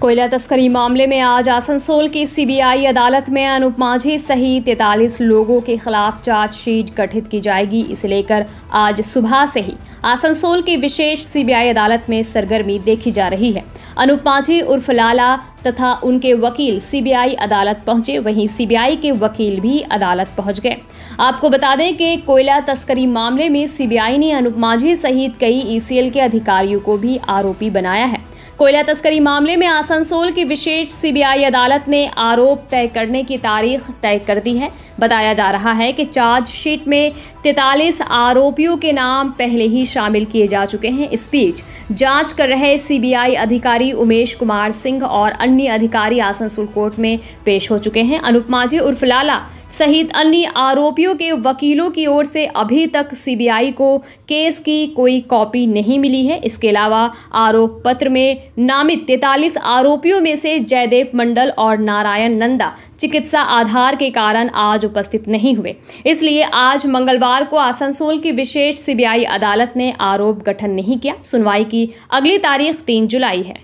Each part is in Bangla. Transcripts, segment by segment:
कोयला तस्करी मामले में आज आसनसोल की सीबीआई अदालत में अनूप माझी सहित 43 लोगों के खिलाफ चार्जशीट गठित की जाएगी। इसे लेकर आज सुबह से ही आसनसोल की विशेष सीबीआई अदालत में सरगर्मी देखी जा रही है। अनूप माझी उर्फ लाला तथा उनके वकील सीबीआई अदालत पहुंचे, वहीं सीबीआई के वकील भी अदालत पहुंच गए। आपको बता दें कि कोयला तस्करी मामले में सीबीआई ने अनूप माझी सहित कई ईसीएल के अधिकारियों को भी आरोपी बनाया है। कोयला तस्करी मामले में आसनसोल की विशेष सीबीआई अदालत ने आरोप तय करने की तारीख तय कर दी है। बताया जा रहा है कि चार्जशीट में 43 आरोपियों के नाम पहले ही शामिल किए जा चुके हैं। इस बीच जांच कर रहे सीबीआई अधिकारी उमेश कुमार सिंह और अन्य अधिकारी आसनसोल कोर्ट में पेश हो चुके हैं। अनूप माझी उर्फ लाला सहित अन्य आरोपियों के वकीलों की ओर से अभी तक सीबीआई को केस की कोई कॉपी नहीं मिली है। इसके अलावा आरोप पत्र में नामित 43 आरोपियों में से जयदेव मंडल और नारायण नंदा चिकित्सा आधार के कारण आज उपस्थित नहीं हुए, इसलिए आज मंगलवार को आसनसोल की विशेष सीबीआई अदालत ने आरोप गठन नहीं किया। सुनवाई की अगली तारीख 3 जुलाई है।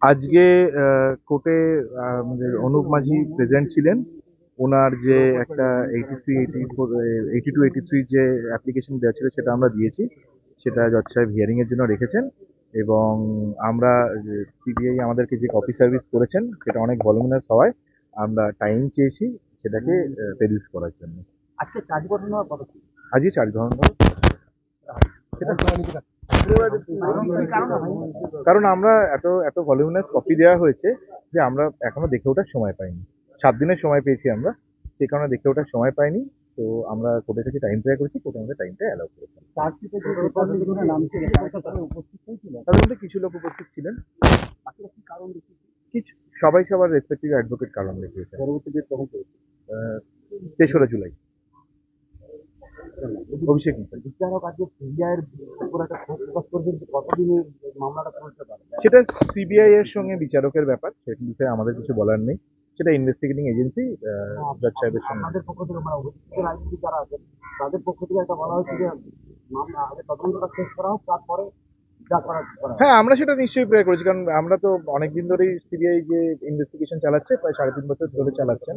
আজকে কোর্টে অনুপ মাঝি প্রেজেন্ট ছিলেন। ওনার যে একটা 82-83 যে অ্যাপ্লিকেশন দেওয়া ছিল সেটা আমরা দিয়েছি, সেটা জজ সাহেব হিয়ারিং এর জন্য রেখেছেন এবং আমরা সিবিআই আমাদেরকে যে কপি সার্ভিস করেছেন সেটা অনেক ভলিউমিনাস হওয়ায় আমরা টাইম চেয়েছি সেটাকে রিডিউস করার জন্য। আজকে চার্জ গঠন হওয়ার কথা ছিল, আজই চার্জ গঠন কারণ আমরা এত ভলিউমিনাস কপি দেওয়া হয়েছে যে আমরা এখনো দেখে ওঠার সময় পাইনি। 7 দিনের সময় পেয়েছি আমরা, সেই কারণে দেখে ওঠার সময় পাইনি। তো আমরা কোর্টের কাছে টাইম ট্রাই করেছি, কোর্ট আমাদের টাইমটা অ্যালাউ করেছে। তাদের মধ্যে কিছু লোক উপস্থিত ছিলেন, কিছু সবাই সবার রেসপেক্টিভ অ্যাডভোকেট কারণ দেখিয়েছে। পরবর্তী ডেট কখন করেছে? 3রা জুলাই। অভিষেক সেটা সিবিআই এর সঙ্গে বিচারকের ব্যাপার, সেটা বিষয়ে আমাদের কিছু বলার নেই। সেটা ইনভেস্টিগেটিং এজেন্সি জজ সাহেবের সঙ্গে। তাদের পক্ষ থেকে যারা আছেন তাদের পক্ষ থেকে একটা বলা হয়েছে যে তদন্তটা শেষ করা হোক, তারপরে হ্যাঁ, আমরা সেটা নিশ্চয়ই প্রেয়ার করেছি, কারণ আমরা তো অনেকদিন ধরেই সিবিআই যে ইনভেস্টিগেশন চালাচ্ছে, প্রায় 3.5 বছর ধরে চালাচ্ছেন,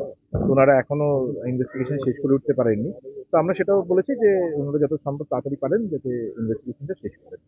ওনারা এখনো ইনভেস্টিগেশন শেষ করে উঠতে পারেননি। তো আমরা সেটাও বলেছি যে ওনারা যত সম্ভব তাড়াতাড়ি পারেন যাতে ইনভেস্টিগেশনটা শেষ করেন।